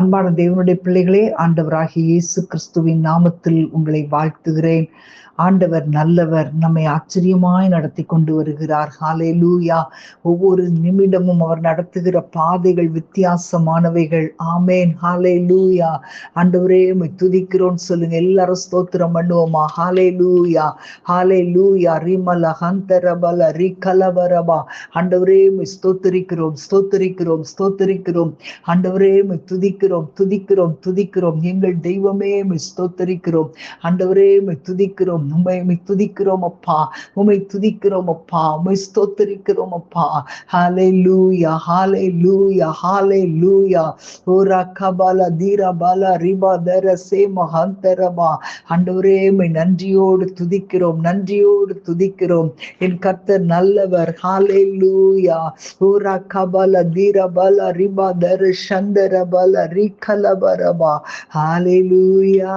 அன்பான தேவனுடைய பிள்ளைகளே, ஆண்டவராகிய இயேசு கிறிஸ்துவின் நாமத்தில் உங்களை வாழ்த்துகிறேன். ஆண்டவர் நல்லவர், நம்மை ஆச்சரியமாய் நடத்தி கொண்டு வருகிறார். ஹalleluya. ஒவ்வொரு நிமிடமும் அவர் நடத்துகிற பாதைகள் வித்தியாசமானவைகள். ஆமென். ஹalleluya. ஆண்டவரே உம்மை துதிக்கிறோம் சொல்லுங்க. எல்லாரும் ஸ்தோத்திரம் பண்ணுவோமா? ஹalleluya, ஹalleluya. ரிமல ஹந்தரபல ரிகலபரபா. ஆண்டவரே உம்மை ஸ்தோத்திரிக்கிறோம், ஸ்தோத்திரிக்கிறோம், ஸ்தோத்திரிக்கிறோம். ஆண்டவரே உம்மை துதிக்கிறோம், துதிக்கிறோம், துதிக்கிறோம். எங்கள் தெய்வமே உம்மை ஸ்தோத்திரிக்கிறோம். ஆண்டவரே உம்மை துதிக்கிறோம், உம்மை துதிக்கிறோம் அப்பா, உம்மை துதிக்கிறோம் அப்பா, உம்மை ஸ்தோத்திரிக்கிறோம் அப்பா. ஹalleluya, ஹalleluya, ஹalleluya. ஓரா கபால தீரபால ரிபாதர சேமஹந்தரபா. ஆண்டவரே உம்மை நன்றியோடு துதிக்கிறோம், நன்றியோடு துதிக்கிறோம். என் கர்த்தர் நல்லவர். ஹalleluya. ஓரா கபால தீரபால ரிபாதர சந்தரபால ரிகலபரபா. ஹalleluya,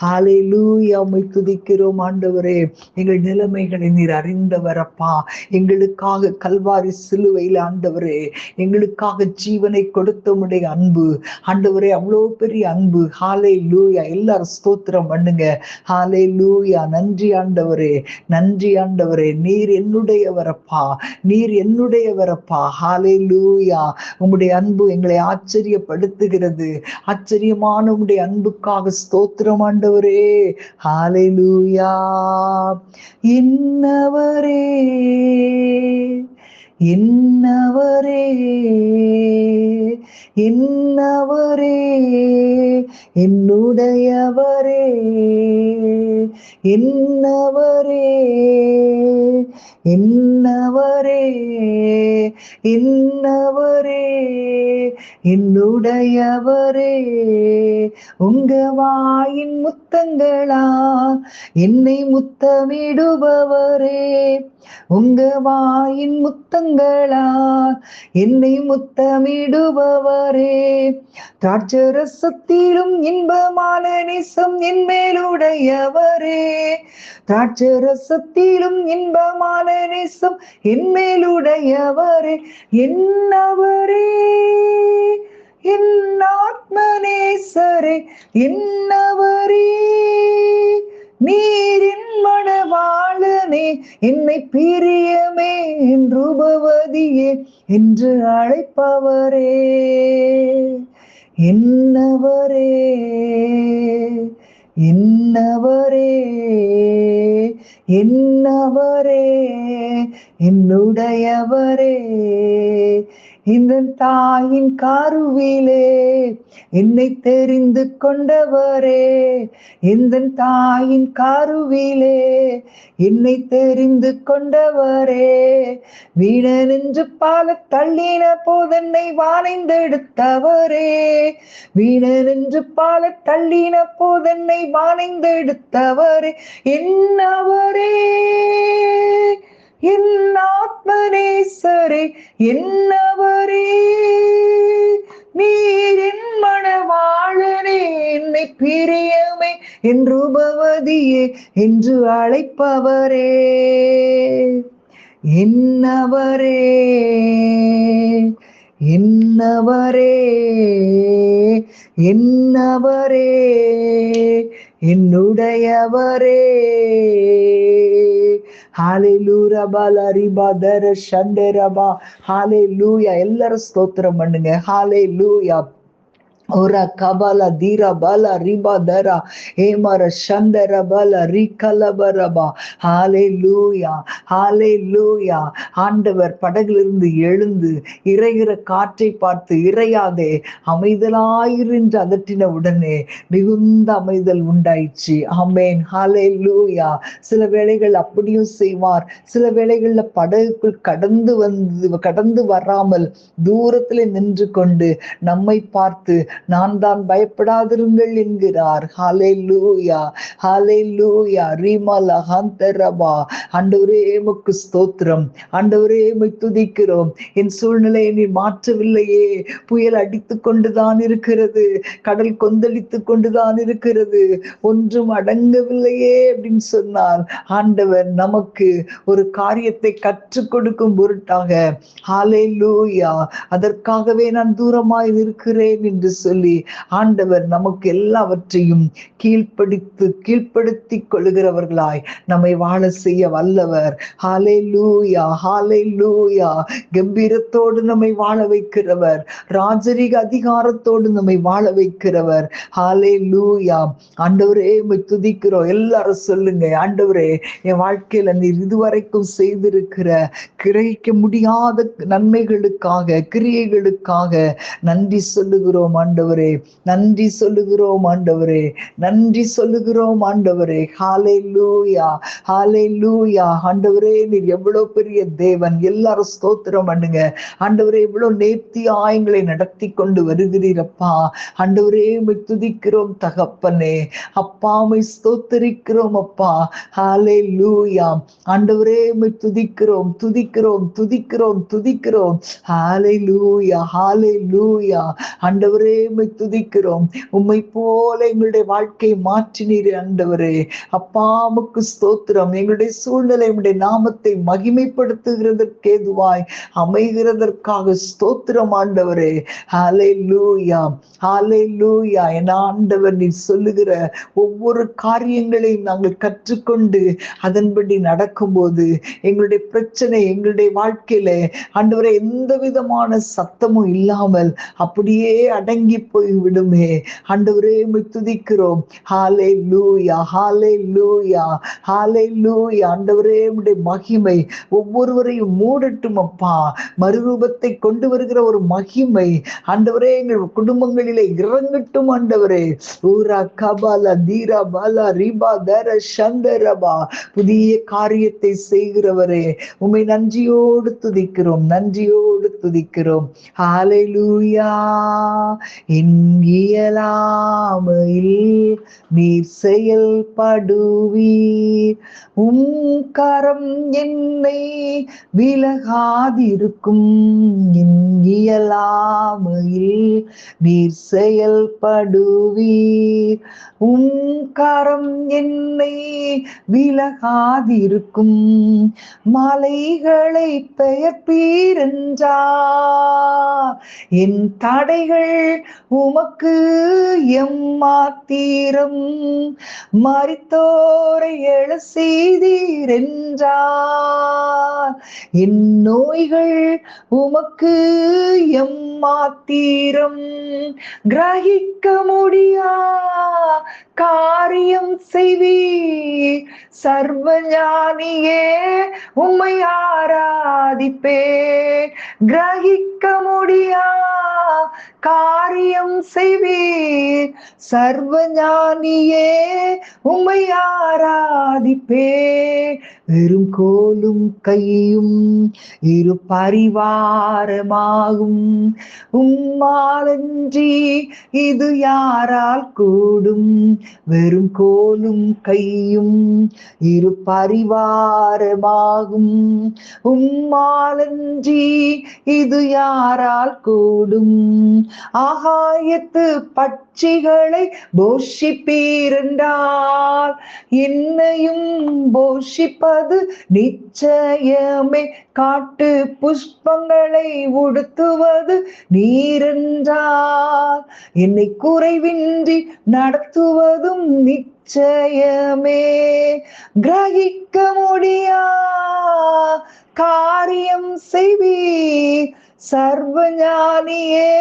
ஹalleluya. உம்மை துதிக்கிறோம் ஆண்டவரே. எங்கள் நிலைமைகளை நீர் அறிந்தவரப்பா. எங்களுக்காக கல்வாரி சிலுவையில் ஆண்டவரே, எங்களுக்காக ஜீவனை கொடுத்த உம்முடைய அன்பு ஆண்டவரே, அவ்வளோ பெரிய அன்பு. ஹalleluya. எல்லாரும் ஸ்தோத்திரம் பண்ணுங்க. ஹalleluya. நன்றி ஆண்டவரே, நன்றி ஆண்டவரே. நீர் என்னுடையவரப்பா, நீர் என்னுடையவரப்பா. ஹalleluya. உம்முடைய அன்பு எங்களை ஆச்சரியப்படுத்துகிறது. ஆச்சரியமான உம்முடைய அன்புக்காக ஸ்தோத்திரம் ஆண்டவரே. ஹalleluya. என்னவரே, என்னவரே, என்னவரே, என்னுடையவரே, என்னவரே, என்னவரே, என்னவரே, என்னுடையவரே. உங்க வாயின் முத்தங்களா என்னை முத்தமிடுபவரே, உங்க வாயின் முத்தங்களா என்னை முத்தமிடுபவரே. திராட்சரசத்திலும் இன்பமான நேசம் என் மேலுடையவரே, திராட்சரசத்திலும் இன்பமான நேசம் என் மேலுடையவரே. என்னவரே, என் ஆத்மநேசரே, என்னவரே, நீரின் மணவாளனே, என்னை பிரியமே ரூபவதியே என்று அழைப்பவரே. என்னவரே, என்னவரே, என்னவரே, என்னுடையவரே. இந்த தாயின் கருவிலே என்னை தெரிந்து கொண்டவரே, இந்த தாயின் கருவிலே என்னை தெரிந்து கொண்டவரே. வீணன் என்று பல தள்ளின போதென்னை வானைந்தெடுத்தவரே, வீணன் என்று பல தள்ளின போதென்னை வானைந்தெடுத்தவரே. என்னவரே, என் ஆத்மநேசரே, என்னவரே, நீர் என் மணவாளனே, என்னை பிரியமே என் ரூபவதியே என்று அழைப்பவரே. என்னவரே, என்னவரே, என்னவரே, என்னுடையவரே. ஹalleluya பலரிபதர சண்டரபா. ஹalleluya. எல்லாரும் ஸ்தோத்திரம் பண்ணுங்க. ஹalleluya. ஓரா கபால தீரா பல ரிபா தரா ஏமர சந்தர பல ரிகலபரபா. ஹalleluya, ஹalleluya. ஆண்டவர் படகிலிருந்து எழுந்து இறைகிற காற்றை பார்த்து இறையாதே அமைதலாயிரு என்று அதட்டின உடனே மிகுந்த அமைதல் உண்டாயிற்று. ஆமென். ஹalleluya. சில வேளைகள் அப்படியும் செய்வார். சில வேளைகள்ல படகுக்குள் கடந்து வராமல் தூரத்துல நின்று கொண்டு நம்மை பார்த்து நான் தான், பயப்படாதிருங்கள் என்கிறார். ஹalleluya, ஹalleluya. ரீமலா ஹந்தரபா. ஆண்டவரே உமக்கு ஸ்தோத்திரம். ஆண்டவரே உம்மை துதிக்கிறோம். என் சூழ்நிலையை நீ மாற்றவில்லையே. புயல் அடித்து கொண்டுதான் இருக்கிறது, கடல் கொந்தளித்து கொண்டுதான் இருக்கிறது, ஒன்றும் அடங்கவில்லையே அப்படின்னு சொன்னால் ஆண்டவர் நமக்கு ஒரு காரியத்தை கற்றுக் கொடுக்கும் பொருட்டாக, ஹalleluya, அதற்காகவே நான் தூரமாய் இருக்கிறேன் என்று சொல்லி ஆண்டவர் நமக்கு எல்லாவற்றையும் கீழ்ப்படுத்திக் கொள்கிறவர்களாய் நம்மை வாழ செய்ய வல்லவர். ஹalleluya, ஹalleluya. கம்பீரத்தோடு நம்மை வாழ வைக்கிறவர், ராஜரீக அதிகாரத்தோடு நம்மை வாழ வைக்கிறவர். ஹalleluya. ஆண்டவரே உம்மை துதிக்கிறோம். எல்லாரும் சொல்லுங்க, ஆண்டவரே என் வாழ்க்கையில நீர் இதுவரைக்கும் செய்திருக்கிற கிரகிக்க முடியாத நன்மைகளுக்காக, கிரியைகளுக்காக நன்றி சொல்லுகிறோம் ஆண்டவரே, நன்றி சொல்லுகிறோம் ஆண்டவரே, நன்றி சொல்லுகிறோம் ஆண்டவரே. ஹalleluya, ஹalleluya. ஆண்டவரே நீர் எவ்வளவு பெரிய தேவன். எல்லாரும் ஸ்தோத்திரம் பண்ணுங்க. ஆண்டவரே எவ்வளவு நேர்த்தியாய் எங்களை நடத்தி கொண்டு வருகிறீரப்பா. ஆண்டவரே உம்மை துதிக்கிறோம் தகப்பனே. அப்பா உம்மை ஸ்தோத்திரிக்கிறோம் அப்பா. ஹalleluya. ஆண்டவரே உம்மை துதிக்கிறோம், துதிக்கிறோம், துதிக்கிறோம், துதிக்கிறோம். ஹalleluya, ஹalleluya. ஆண்டவரே உம்மை துதிக்கிறோம். உம்மை போல எங்களுடைய வாழ்க்கையை மாற்றினீர் ஆண்டவரே. அப்பா உமக்கு ஸ்தோத்திரம். எங்களுடைய சூழ்நிலை உம்முடைய நாமத்தை மகிமைப்படுத்துகிறதற்கு ஏதுவாய் அமைகிறதற்காக ஸ்தோத்திரம் ஆண்டவரே. ஹalleluya, ஹalleluya. என் ஆண்டவர் நீ சொல்லுகிற ஒவ்வொரு காரியங்களையும் நாங்கள் கற்றுக்கொண்டு அதன்படி நடக்கும்போது எங்களுடைய பிரச்சனை, எங்களுடைய வாழ்க்கையில ஆண்டவரே எந்த விதமான சத்தமும் இல்லாமல் அப்படியே அடங்கி போய் விடுமே. ஆண்டவரே உம்மை துதிக்கிறோம். ஹalleluya, ஹalleluya, ஹalleluya. ஆண்டவரே உம்முடைய மகிமை ஒவ்வொருவரையும் மூடட்டும் அப்பா. மறுரூபத்தை கொண்டு வருகிற ஒரு மகிமை ஆண்டவரே எங்கள் குடும்பங்களிலே இறங்கட்டும் ஆண்டவரே. ஊரா கபாலா தீரா பாலா ரிபா தர சந்தரபா. புதிய காரியத்தை செய்கிறவரே உம்மை நன்றியோடு துதிக்கிறோம், நன்றியோடு துதிக்கிறோம். ஹalleluya. என் இயலாமையில் நீர் செயல்படுவீர், கரம் என்னை விலகாதிருக்கும். என் இயலாமையில் நீர் செயல்படுவீர், கரம் என்னை விலகாதிருக்கும். மலைகளை பெயர்ப்பீர் என்றார், என் தடைகள் உமக்கு எம்மாத்திரம். மரித்தோரை எழ செய்தீர் என்றார், என் நோய்கள் உமக்கு எம்மாத்திரம். கிரகிக்க முடியா காரியம் செய்வீர், சர்வஞானியே உம்மை ஆராதிப்பேன். கிரகிக்க முடியா காரியம் செய்வீர், சர்வஞானியே உம்மை ஆராதிப்பேன். வெறும் கோலும் கையும் இரு பரிவாரமாகும், உம்மாலன்றி இது யாரால் கூடும். வெறும் கோலும் கையும் இரு பரிவாரமாகும், உம்மாலன்றி இது யாரால் கூடும். ஆகாயத்து பட்சிகளை போஷிப்பீரென்றால் என்னையும் போஷிப்பது நிச்சயமே. காட்டு புஷ்பங்களை உடுத்துவது நீரென்றால் என்னை குறைவின்றி நடத்துவதும் நிச்சயமே. கிரகிக்க முடியா காரியம் செய்வீர், சர்வஞானியே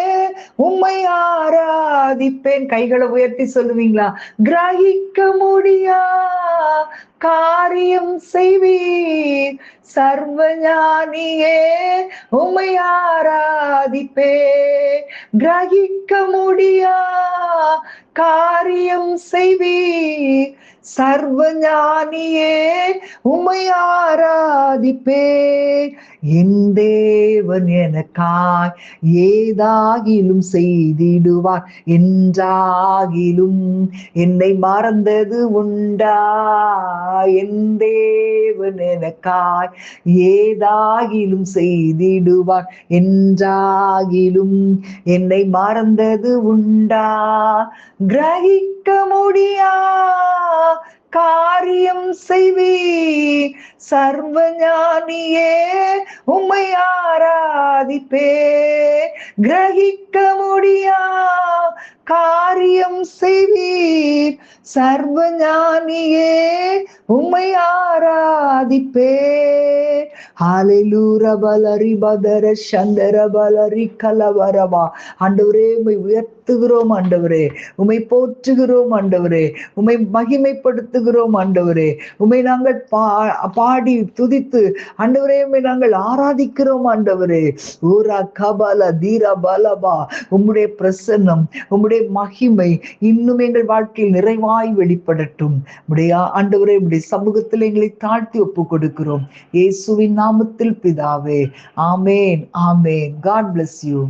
உம்மை ஆராதிப்பேன். கைகளை உயர்த்தி சொல்லுவீங்களா? கிரகிக்க முடியா காரியம் செய்வீர். சர்வஞானியே உம்மை ஆராதிப்பே. கிரகிக்க முடியா காரியம் செய்வீர். சர்வஞானியே உம்மை ஆராதிப்பே. என் தேவன் எனக்காய் ஏதாகிலும் செய்திடுவார். என்றாகிலும் என்னை மறந்தது உண்டா? என் தேவன் எனக்காய் ஏதாகிலும் செய்திடுவார். என்றாகிலும் என்னை மறந்தது உண்டா? கிரகிக்க முடியா காரியம் செய்வீர். சர்வஞானியே உம்மை ஆராதிப்பே. கிரகிக்க முடியா காரியம் செய்வீர். சர்வஞானியே உம்மை ஆராதிப்பே. ஹalleluya பலரி பதர சந்தர பலரி கலவரவா. ஆண்டவரே உம்மை உயர்த்துகிறோம். ஆண்டவரே உம்மை போற்றுகிறோம். ஆண்டவரே உம்மை மகிமைப்படுத்துகிறோம். ஆண்டவரே உம்மை நாங்கள் பாடி துதித்து ஆண்டவரே உம்மை நாங்கள் ஆராதிக்கிறோம். ஆண்டவரே ஊரா கபல தீர பலபா. உம்முடைய பிரசன்னம் உம்முடைய மகிமை இன்னும் எங்கள் வாழ்க்கையில் நிறைவாய் வெளிப்படட்டும். உடைய ஆண்டவரே உடைய சமூகத்தில் எங்களை தாழ்த்தி ஒப்பு கொடுக்கிறோம். இயேசுவின் நாமத்தில் பிதாவே. ஆமேன், ஆமேன். God bless you.